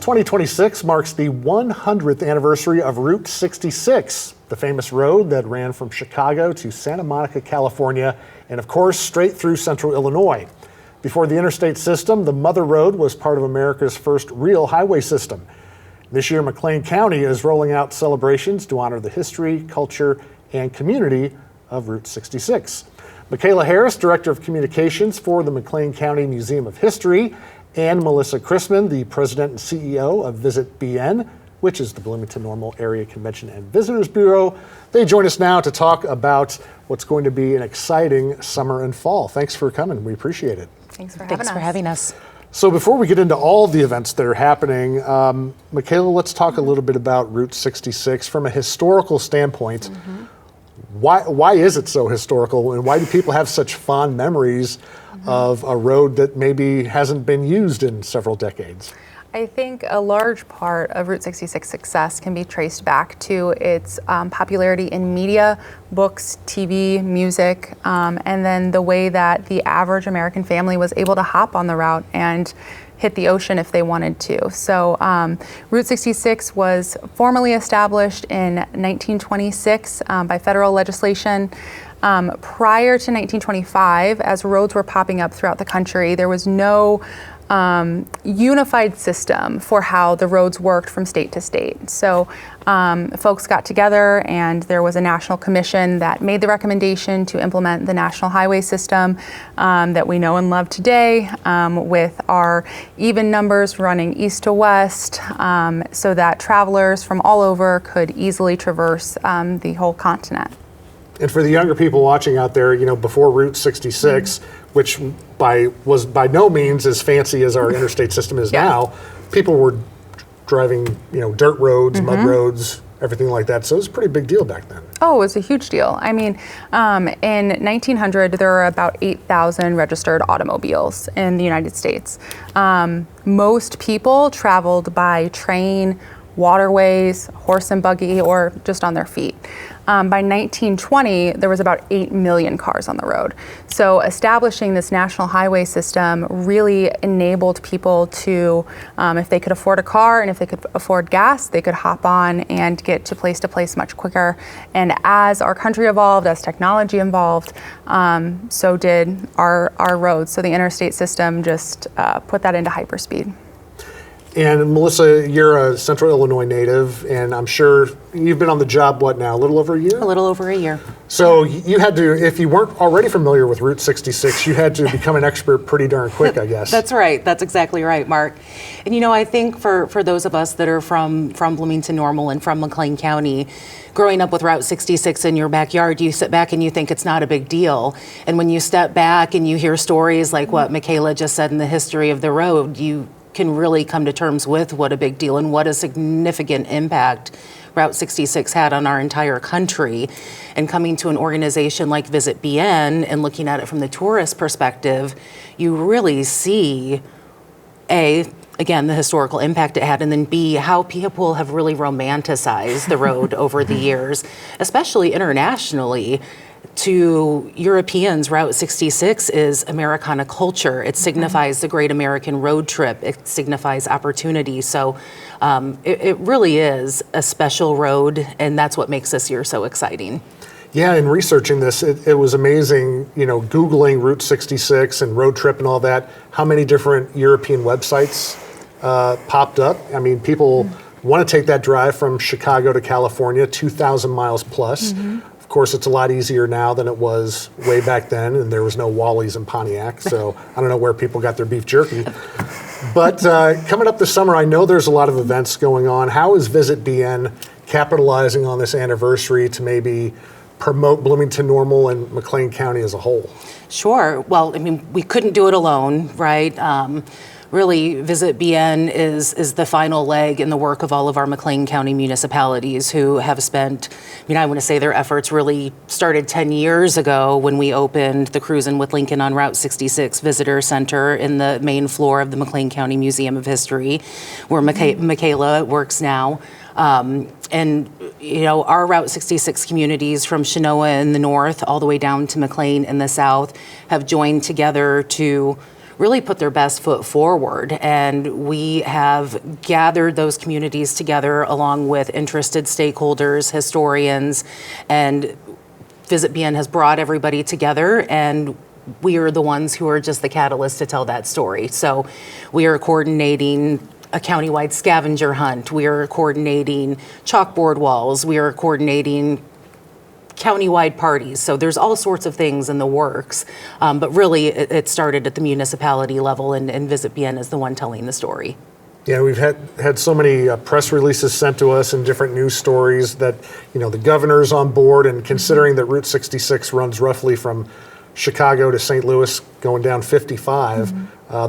2026 marks the 100th anniversary of Route 66, the famous road that ran from Chicago to Santa Monica, California, and of course, straight through central Illinois. Before the interstate system, the Mother Road was part of America's first real highway system. This year, McLean County is rolling out celebrations to honor the history, culture, and community of Route 66. Michaela Harris, Director of Communications for the McLean County Museum of History, and Melissa Chrisman, the President and CEO of Visit BN, which is the Bloomington Normal Area Convention and Visitors Bureau. They join us now to talk about what's going to be an exciting summer and fall. Thanks for coming. We appreciate it. Thanks for having us. So before we get into all of the events that are happening, Michaela, let's talk a little bit about Route 66 from a historical standpoint. Why is it so historical, and why do people have such fond memories of a road that maybe hasn't been used in several decades? I think a large part of Route 66 success can be traced back to its popularity in media, books, TV, music, and then the way that the average American family was able to hop on the route and hit the ocean if they wanted to. So Route 66 was formally established in 1926 by federal legislation. Prior to 1925, as roads were popping up throughout the country, there was no unified system for how the roads worked from state to state. So folks got together and there was a national commission that made the recommendation to implement the national highway system that we know and love today, with our even numbers running east to west, so that travelers from all over could easily traverse the whole continent. And for the younger people watching out there, you know, before Route 66, which was by no means as fancy as our interstate system is now, people were driving, you know, dirt roads, mud roads, everything like that. So it was a pretty big deal back then. Oh, it was a huge deal. I mean, in 1900, there were about 8,000 registered automobiles in the United States. Most people traveled by train, waterways, horse and buggy, or just on their feet. By 1920, there was about 8 million cars on the road. So establishing this national highway system really enabled people to, if they could afford a car and if they could afford gas, they could hop on and get to place much quicker. And as our country evolved, as technology evolved, so did our roads. So the interstate system just put that into hyperspeed. And Melissa, you're a Central Illinois native, and I'm sure you've been on the job, what now, a little over a year? A little over a year. So you had to, if you weren't already familiar with Route 66, you had to become an expert pretty darn quick, I guess. That's right. That's exactly right, Mark. And you know, I think for those of us that are from Bloomington Normal and from McLean County, growing up with Route 66 in your backyard, you sit back and you think it's not a big deal. And when you step back and you hear stories like what Michaela just said in the history of the road, you can really come to terms with what a big deal and what a significant impact Route 66 had on our entire country. And coming to an organization like Visit BN and looking at it from the tourist perspective, you really see, A, again, the historical impact it had, and then B, how people have really romanticized the road over the years, especially internationally. To Europeans, Route 66 is Americana culture. It signifies the great American road trip. It signifies opportunity. So it really is a special road, and that's what makes this year so exciting. Yeah, in researching this, it was amazing, you know, Googling Route 66 and road trip and all that, how many different European websites popped up. I mean, people want to take that drive from Chicago to California, 2,000 miles plus. Of course, it's a lot easier now than it was way back then, and there was no Wally's in Pontiac, so I don't know where people got their beef jerky. But coming up this summer, I know there's a lot of events going on. How is Visit BN capitalizing on this anniversary to maybe promote Bloomington Normal and McLean County as a whole? Sure. Well, I mean, we couldn't do it alone, right? Really, Visit BN is the final leg in the work of all of our McLean County municipalities who have spent, I mean, I want to say their efforts really started 10 years ago when we opened the Cruisin' with Lincoln on Route 66 Visitor Center in the main floor of the McLean County Museum of History, where Michaela works now. And, you know, our Route 66 communities from Chenoa in the north all the way down to McLean in the south have joined together to really put their best foot forward. And we have gathered those communities together along with interested stakeholders, historians, and Visit BN has brought everybody together, and we are the ones who are just the catalyst to tell that story. So we are coordinating a countywide scavenger hunt. We are coordinating chalkboard walls. We are coordinating countywide parties. So there's all sorts of things in the works. But really, it started at the municipality level, and Visit BN is the one telling the story. Yeah, we've had so many press releases sent to us and different news stories that, the governor's on board, and considering that Route 66 runs roughly from Chicago to St. Louis going down 55,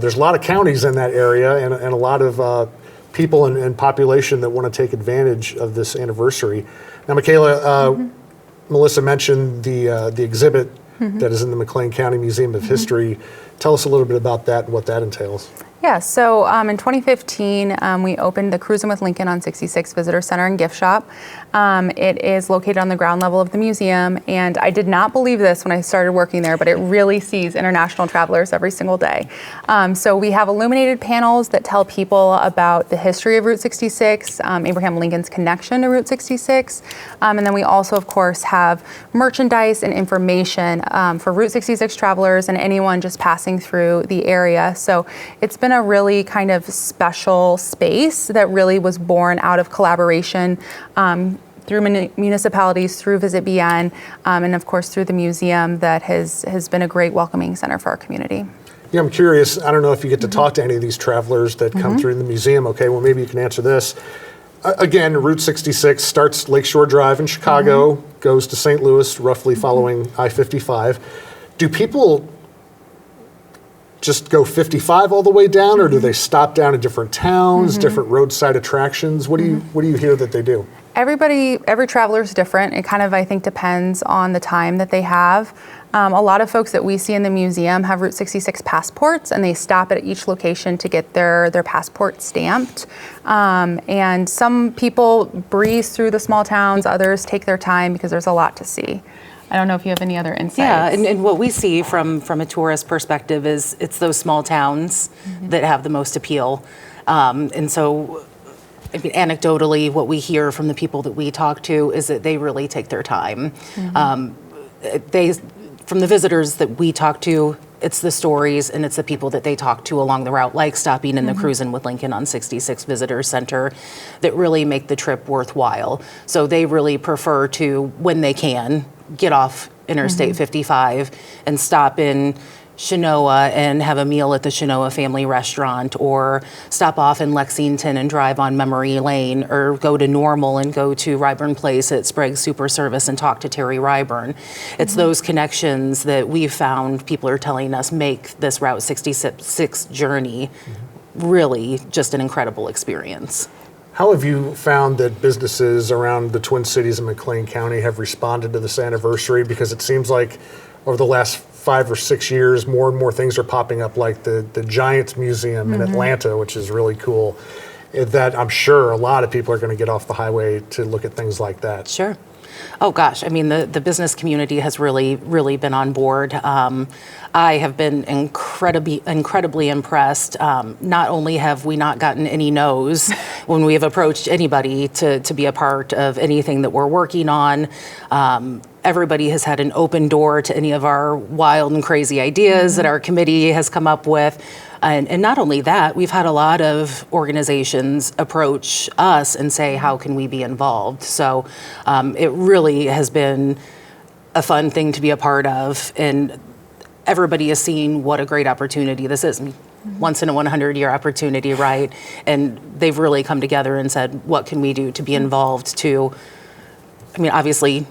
there's a lot of counties in that area and a lot of people and population that want to take advantage of this anniversary. Now, Michaela, Melissa mentioned the exhibit that is in the McLean County Museum of History. Tell us a little bit about that and what that entails. Yeah, so in 2015, we opened the Cruisin' with Lincoln on 66 Visitor Center and Gift Shop. It is located on the ground level of the museum, and I did not believe this when I started working there, but it really sees international travelers every single day. So we have illuminated panels that tell people about the history of Route 66, Abraham Lincoln's connection to Route 66, and then we also, of course, have merchandise and information for Route 66 travelers and anyone just passing through the area. So it's been a really kind of special space that really was born out of collaboration through municipalities, through Visit BN, and of course through the museum that has been a great welcoming center for our community. Yeah, I'm curious, I don't know if you get to talk to any of these travelers that come through the museum. Okay, well, maybe you can answer this. Again, Route 66 starts Lakeshore Drive in Chicago, goes to St. Louis, roughly following I-55. Do people just go 55 all the way down, or do they stop down in different towns, different roadside attractions? What do you hear that they do? Every traveler is different. It kind of, I think, depends on the time that they have. A lot of folks that we see in the museum have Route 66 passports, and they stop at each location to get their passport stamped. And some people breeze through the small towns, others take their time because there's a lot to see. I don't know if you have any other insights. Yeah, and what we see from a tourist perspective is it's those small towns that have the most appeal. And so, I mean, anecdotally, what we hear from the people that we talk to is that they really take their time. From the visitors that we talk to, it's the stories and it's the people that they talk to along the route, like stopping in the Cruisin' with Lincoln on 66 Visitor Center, that really make the trip worthwhile. So they really prefer to, when they can, get off Interstate 55 and stop in Chenoa and have a meal at the Chenoa Family Restaurant, or stop off in Lexington and drive on Memory Lane, or go to Normal and go to Ryburn Place at Sprague's Super Service and talk to Terry Ryburn. It's those connections that we've found people are telling us make this Route 66 journey really just an incredible experience. How have you found that businesses around the Twin Cities and McLean County have responded to this anniversary? Because it seems like over the last 5 or 6 years, more and more things are popping up, like the Giants Museum in Atlanta, which is really cool, that I'm sure a lot of people are going to get off the highway to look at things like that. Sure. Oh gosh, I mean, the business community has really been on board. I have been incredibly impressed. Not only have we not gotten any no's when we have approached anybody to be a part of anything that we're working on, everybody has had an open door to any of our wild and crazy ideas that our committee has come up with. And not only that, we've had a lot of organizations approach us and say, how can we be involved? So it really has been a fun thing to be a part of. And everybody is seeing what a great opportunity this is. Once in a 100-year opportunity, right? And they've really come together and said, what can we do to be involved to, I mean, obviously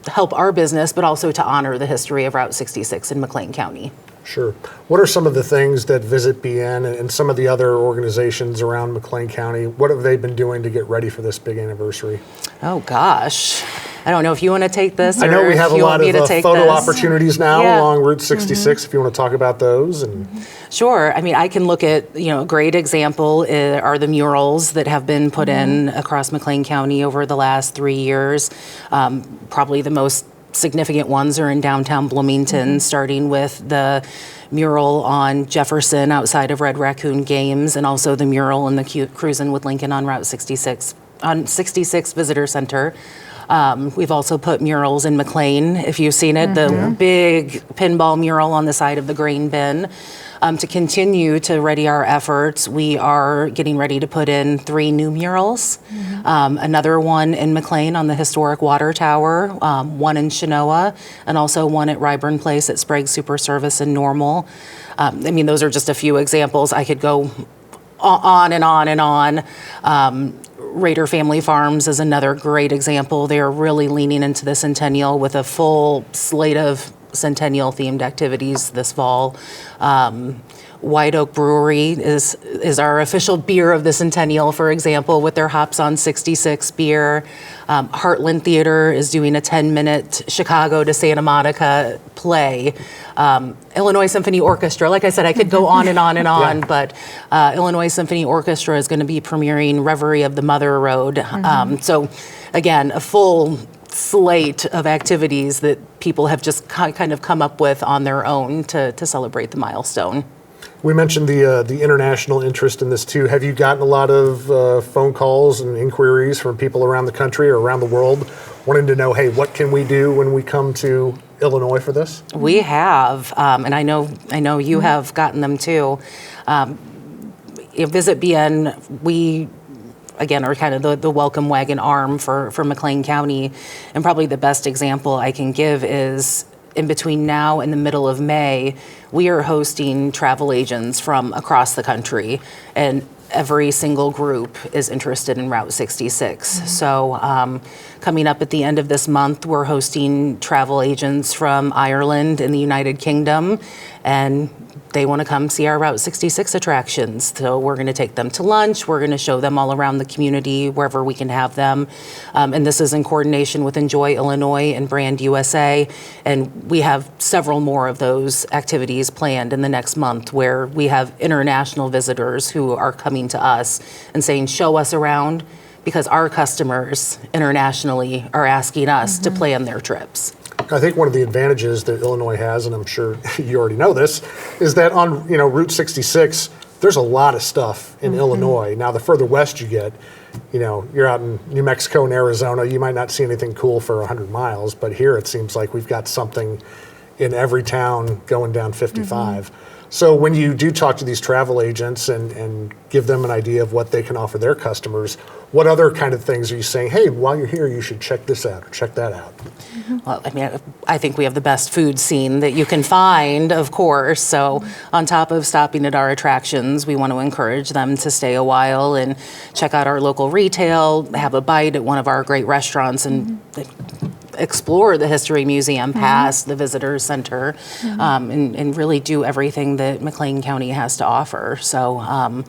help our business, but also to honor the history of Route 66 in McLean County. Sure. What are some of the things that Visit BN and some of the other organizations around McLean County, what have they been doing to get ready for this big anniversary? Oh gosh, I don't know if you want to take this. I know we have a lot of photo this. opportunities now along Route 66, if you want to talk about those. And Sure. I mean, I can look at, a great example are the murals that have been put in across McLean County over the last 3 years. Probably the most significant ones are in downtown Bloomington, starting with the mural on Jefferson outside of Red Raccoon Games, and also the mural in the Cruisin' with Lincoln on Route 66, on 66 Visitor Center. We've also put murals in McLean, if you've seen it, the big pinball mural on the side of the grain bin. To continue to ready our efforts, we are getting ready to put in 3 new murals. Another one in McLean on the historic water tower, one in Chenoa, and also one at Ryburn Place at Sprague Super Service in Normal. I mean, those are just a few examples. I could go on and on and on. Raider Family Farms is another great example. They're really leaning into the centennial with a full slate of centennial themed activities this fall. White Oak Brewery is our official beer of the centennial, for example, with their Hops on 66 beer. Heartland Theater is doing a 10-minute Chicago to Santa Monica play. Illinois Symphony Orchestra, like I said, I could go on and on and on, but Illinois Symphony Orchestra is going to be premiering Reverie of the Mother Road. So again, a full slate of activities that people have just kind of come up with on their own to celebrate the milestone. We mentioned the international interest in this too. Have you gotten a lot of phone calls and inquiries from people around the country or around the world wanting to know, hey, what can we do when we come to Illinois for this? We have, and I know you have gotten them too. Visit BN, we again are kind of the welcome wagon arm for McLean County, and probably the best example I can give is in between now and the middle of May, we are hosting travel agents from across the country, and every single group is interested in Route 66. So coming up at the end of this month, we're hosting travel agents from Ireland and the United Kingdom, and they want to come see our Route 66 attractions. So we're going to take them to lunch. We're going to show them all around the community, wherever we can have them. And this is in coordination with Enjoy Illinois and Brand USA. And we have several more of those activities planned in the next month where we have international visitors who are coming to us and saying, show us around, because our customers internationally are asking us to plan their trips. I think one of the advantages that Illinois has, and I'm sure you already know this, is that on Route 66, there's a lot of stuff in Illinois. Now, the further west you get, you're out in New Mexico and Arizona, you might not see anything cool for 100 miles, but here it seems like we've got something in every town going down 55. So when you do talk to these travel agents and give them an idea of what they can offer their customers, what other kind of things are you saying, hey, while you're here, you should check this out or check that out? Well, I mean, I think we have the best food scene that you can find, of course. So on top of stopping at our attractions, we want to encourage them to stay a while and check out our local retail, have a bite at one of our great restaurants, and explore the History Museum past the Visitor Center, and really do everything that McLean County has to offer. So,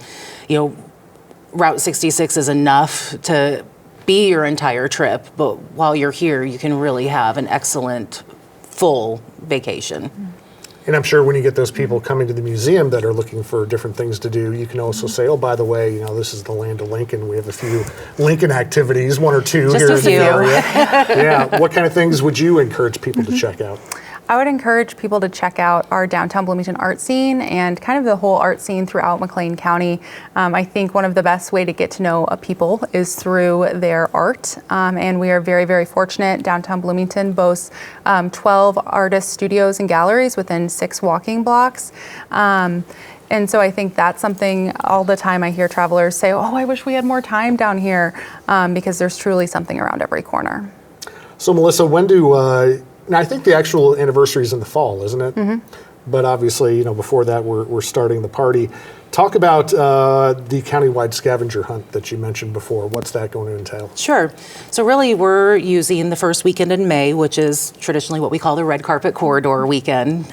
Route 66 is enough to be your entire trip, but while you're here, you can really have an excellent, full vacation. And I'm sure when you get those people coming to the museum that are looking for different things to do, you can also say, oh, by the way, this is the land of Lincoln. We have a few Lincoln activities, one or two Just here a in few. the area. Yeah. What kind of things would you encourage people to check out? I would encourage people to check out our downtown Bloomington art scene and kind of the whole art scene throughout McLean County. I think one of the best way to get to know a people is through their art. And we are very, very fortunate. Downtown Bloomington boasts 12 artist studios and galleries within 6 walking blocks. And so I think that's something all the time I hear travelers say, oh, I wish we had more time down here, because there's truly something around every corner. So Melissa, when do, now I think the actual anniversary is in the fall, isn't it? But obviously, before that, we're starting the party. Talk about the countywide scavenger hunt that you mentioned before. What's that going to entail? Sure. So really, we're using the first weekend in May, which is traditionally what we call the Red Carpet Corridor weekend,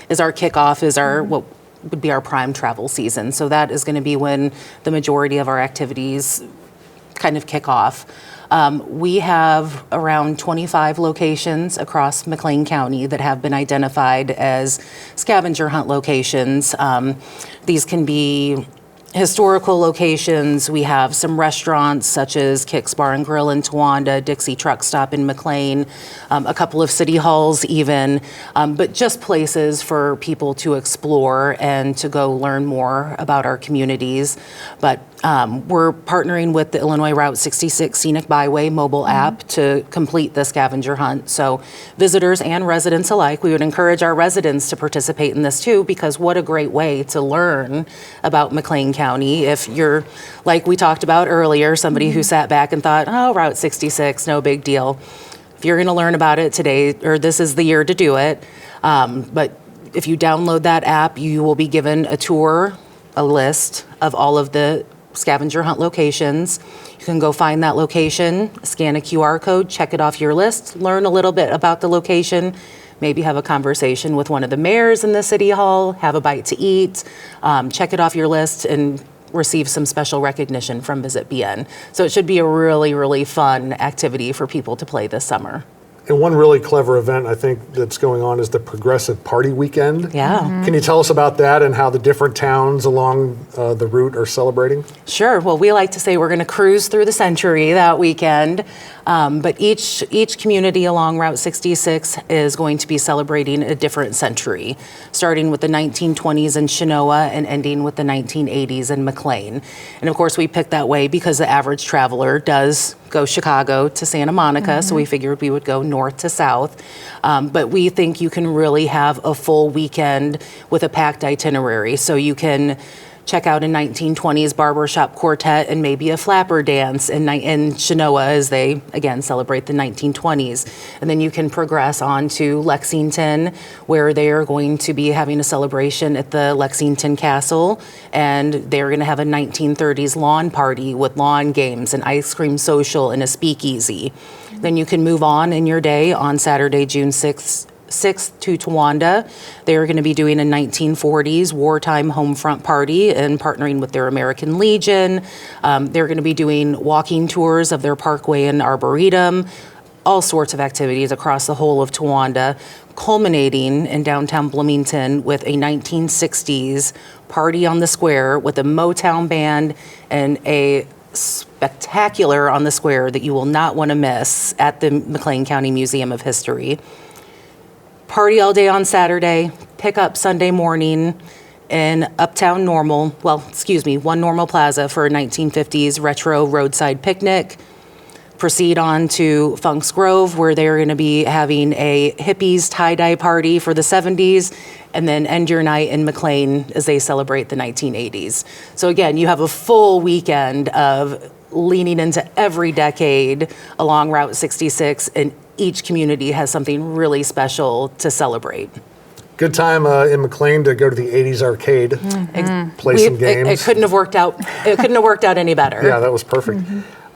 is our kickoff, is our what would be our prime travel season. So that is going to be when the majority of our activities kind of kick off. We have around 25 locations across McLean County that have been identified as scavenger hunt locations. These can be historical locations. We have some restaurants such as Kix Bar and Grill in Towanda, Dixie Truck Stop in McLean, a couple of city halls even, but just places for people to explore and to go learn more about our communities. But we're partnering with the Illinois Route 66 Scenic Byway mobile app to complete the scavenger hunt. So visitors and residents alike, we would encourage our residents to participate in this too, because what a great way to learn about McLean County. If you're, like we talked about earlier, somebody who sat back and thought, oh, Route 66, no big deal. If you're going to learn about it today, or this is the year to do it. But if you download that app, you will be given a tour, a list of all of the scavenger hunt locations. You can go find that location, scan a QR code, check it off your list, learn a little bit about the location, maybe have a conversation with one of the mayors in the city hall, have a bite to eat, check it off your list, and receive some special recognition from Visit BN. So it should be a really, really fun activity for people to play this summer. And one really clever event I think that's going on is the Progressive Party Weekend. Yeah. Can you tell us about that and how the different towns along the route are celebrating? Sure. Well, we like to say we're going to cruise through the century that weekend. But each community along Route 66 is going to be celebrating a different century, starting with the 1920s in Chenoa and ending with the 1980s in McLean. And of course, we picked that way because the average traveler does go Chicago to Santa Monica, so we figured we would go north to south. But we think you can really have a full weekend with a packed itinerary. So you can check out a 1920s barbershop quartet and maybe a flapper dance in Chenoa as they, again, celebrate the 1920s. And then you can progress on to Lexington, where they are going to be having a celebration at the Lexington Castle, and they're going to have a 1930s lawn party with lawn games, an ice cream social, and a speakeasy. Then you can move on in your day on Saturday, June 6th to Towanda. They're going to be doing a 1940s wartime home front party and partnering with their American Legion. They're going to be doing walking tours of their parkway and arboretum, all sorts of activities across the whole of Towanda, culminating in downtown Bloomington with a 1960s party on the square with a Motown band and a spectacular on the square that you will not want to miss at the McLean County Museum of History. Party all day on Saturday, pick up Sunday morning in Uptown Normal, One Normal Plaza for a 1950s retro roadside picnic. Proceed on to Funk's Grove, where they're going to be having a hippies tie-dye party for the 70s, and then end your night in McLean as they celebrate the 1980s. So again, you have a full weekend of leaning into every decade along Route 66, and each community has something really special to celebrate. Good time in McLean to go to the 80s arcade, play some games. It couldn't have worked out. It couldn't have worked out any better. Yeah, that was perfect.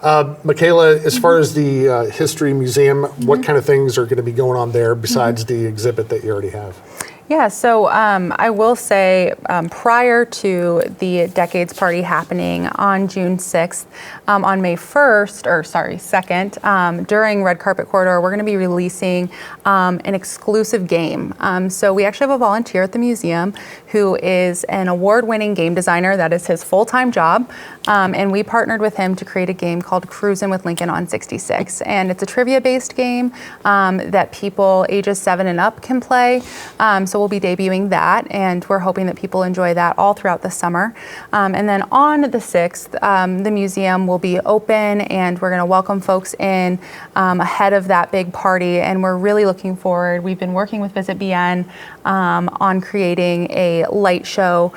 Michaela, as far as the History Museum, what kind of things are going to be going on there besides the exhibit that you already have? Yeah, so I will say prior to the Decades Party happening on June 6th, on May 2nd, during Red Carpet Corridor, we're going to be releasing an exclusive game. So we actually have a volunteer at the museum who is an award-winning game designer. That is his full-time job. And we partnered with him to create a game called Cruisin' with Lincoln on 66. And it's a trivia-based game that people ages 7 and up can play. So we'll be debuting that, and we're hoping that people enjoy that all throughout the summer. And then on the 6th, the museum will be open, and we're going to welcome folks in ahead of that big party, and we're really looking forward. We've been working with Visit BN on creating a light show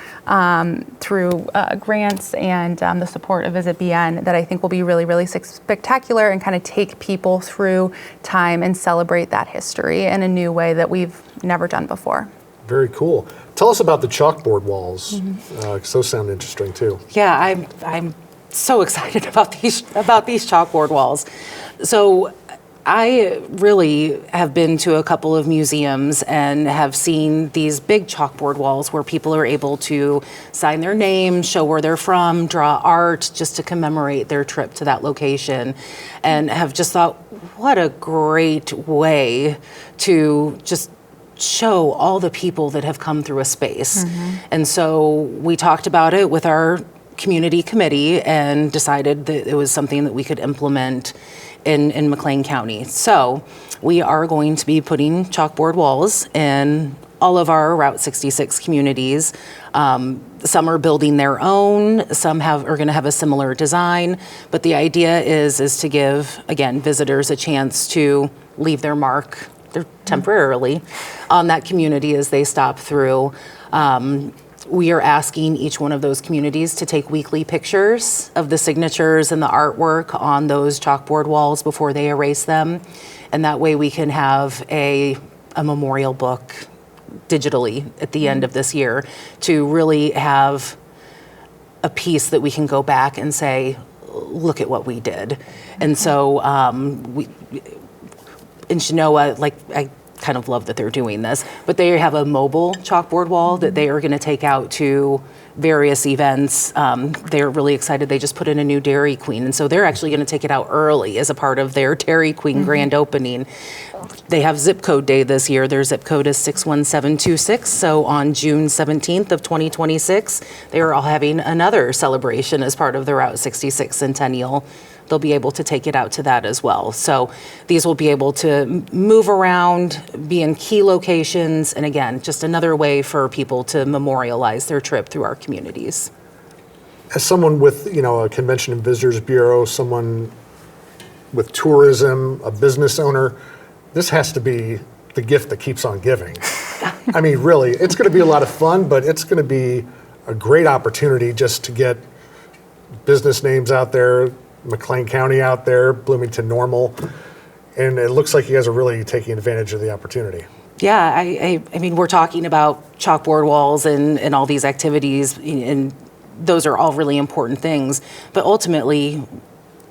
through grants and the support of Visit BN that I think will be really, really spectacular and kind of take people through time and celebrate that history in a new way that we've never done before. Very cool. Tell us about the chalkboard walls, because those sound interesting too. Yeah, I'm so excited about these chalkboard walls. So I really have been to a couple of museums and have seen these big chalkboard walls where people are able to sign their name, show where they're from, draw art just to commemorate their trip to that location, and have just thought, what a great way to just show all the people that have come through a space. And so we talked about it with our community committee and decided that it was something that we could implement in McLean County. So we are going to be putting chalkboard walls in all of our Route 66 communities. Some are building their own, some are going to have a similar design, but the idea is to give, again, visitors a chance to leave their mark temporarily on that community as they stop through. We are asking each one of those communities to take weekly pictures of the signatures and the artwork on those chalkboard walls before they erase them. And that way we can have a memorial book digitally at the end of this year to really have a piece that we can go back and say, look at what we did. And so in Genoa, like, I kind of love that they're doing this, but they have a mobile chalkboard wall that they are going to take out to various events. They're really excited. They just put in a new Dairy Queen, and so they're actually going to take it out early as a part of their Dairy Queen grand opening. They have zip code day this year. Their zip code is 61726. So on June 17th of 2026, they are all having another celebration as part of the Route 66 Centennial. They'll be able to take it out to that as well. So these will be able to move around, be in key locations, and again, just another way for people to memorialize their trip through our communities. As someone with, a Convention and Visitors Bureau, someone with tourism, a business owner, this has to be the gift that keeps on giving. I mean, really, it's going to be a lot of fun, but it's going to be a great opportunity just to get business names out there, McLean County out there, Bloomington Normal, and it looks like you guys are really taking advantage of the opportunity. Yeah, I mean, we're talking about chalkboard walls and all these activities, and those are all really important things, but ultimately,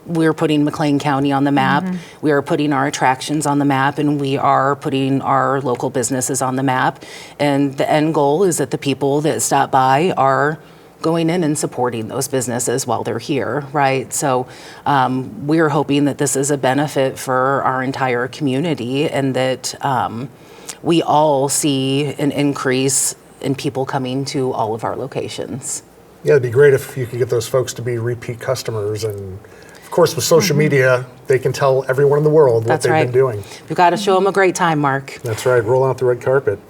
we're putting McLean County on the map, we are putting our attractions on the map, and we are putting our local businesses on the map, and the end goal is that the people that stop by are going in and supporting those businesses while they're here, right? So we're hoping that this is a benefit for our entire community and that we all see an increase in people coming to all of our locations. Yeah, it'd be great if you could get those folks to be repeat customers. And of course, with social media, they can tell everyone in the world what they've been doing. We've got to show them a great time, Mark. That's right, roll out the red carpet.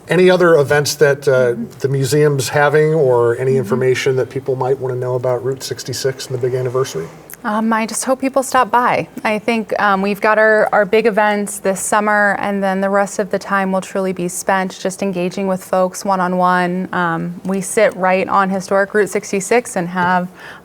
Any other events that the museum's having or any information that people might want to know about Route 66 and the big anniversary? I just hope people stop by. I think we've got our big events this summer, and then the rest of the time will truly be spent just engaging with folks one-on-one. We sit right on historic Route 66 and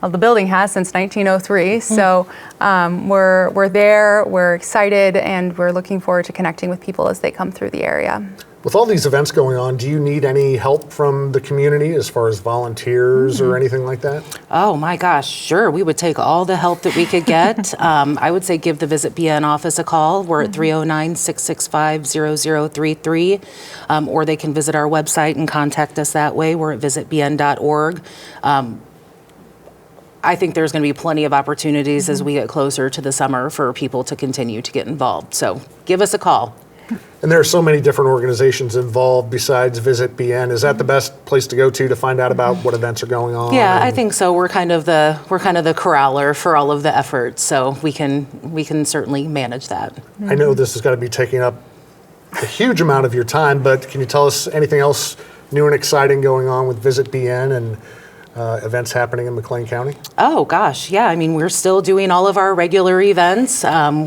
the building has since 1903. So we're there, we're excited, and we're looking forward to connecting with people as they come through the area. With all these events going on, do you need any help from the community as far as volunteers or anything like that? Oh my gosh, sure. We would take all the help that we could get. I would say give the Visit BN office a call. We're at 309-665-0033, or they can visit our website and contact us that way. We're at visitbn.org. I think there's going to be plenty of opportunities as we get closer to the summer for people to continue to get involved. So give us a call. And there are so many different organizations involved besides Visit BN. Is that the best place to go to find out about what events are going on? Yeah, I think so. We're kind of the corraller for all of the efforts, so we can certainly manage that. I know this has got to be taking up a huge amount of your time, but can you tell us anything else new and exciting going on with Visit BN and events happening in McLean County? Oh gosh, yeah. I mean, we're still doing all of our regular events.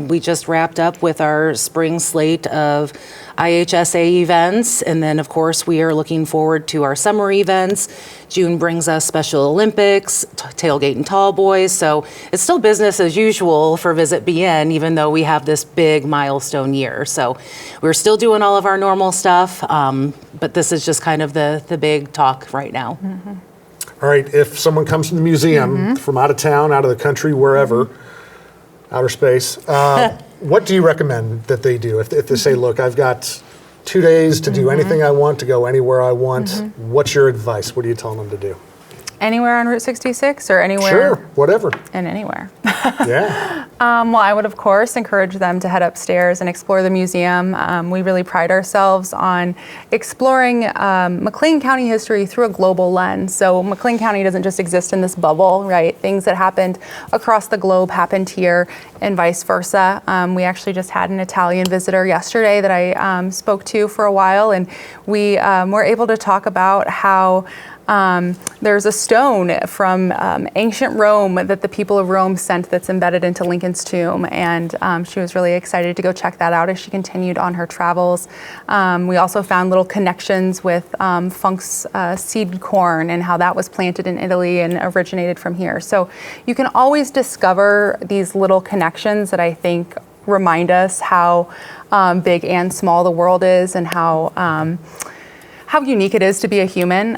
We just wrapped up with our spring slate of IHSA events, and then of course we are looking forward to our summer events. June brings us Special Olympics, Tailgate and Tall Boys, so it's still business as usual for Visit BN, even though we have this big milestone year. So we're still doing all of our normal stuff, but this is just kind of the big talk right now. All right, if someone comes to the museum from out of town, out of the country, wherever, outer space, what do you recommend that they do? If they say, look, I've got 2 days to do anything I want, to go anywhere I want, what's your advice? What are you telling them to do? Anywhere on Route 66 or anywhere? Sure, whatever. And anywhere. Yeah. Well, I would, of course, encourage them to head upstairs and explore the museum. We really pride ourselves on exploring McLean County history through a global lens. So McLean County doesn't just exist in this bubble, right? Things that happened across the globe happened here and vice versa. We actually just had an Italian visitor yesterday that I spoke to for a while, and we were able to talk about how there's a stone from ancient Rome that the people of Rome sent that's embedded into Lincoln's tomb, and she was really excited to go check that out as she continued on her travels. We also found little connections with Funk's seed corn and how that was planted in Italy and originated from here. So you can always discover these little connections that I think remind us how big and small the world is and how unique it is to be a human.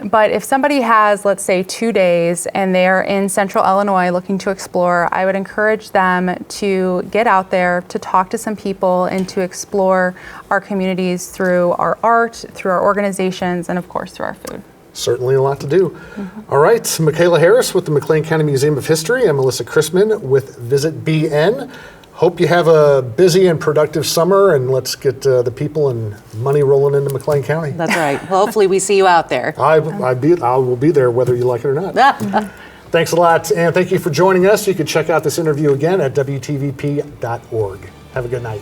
But if somebody has, let's say, 2 days and they're in central Illinois looking to explore, I would encourage them to get out there, to talk to some people, and to explore our communities through our art, through our organizations, and of course through our food. Certainly a lot to do. All right, Michaela Harris with the McLean County Museum of History and Melissa Chrisman with Visit BN. Hope you have a busy and productive summer, and let's get the people and money rolling into McLean County. That's right. Well, hopefully we see you out there. I will be there whether you like it or not. Thanks a lot, and thank you for joining us. You can check out this interview again at WTVP.org. Have a good night.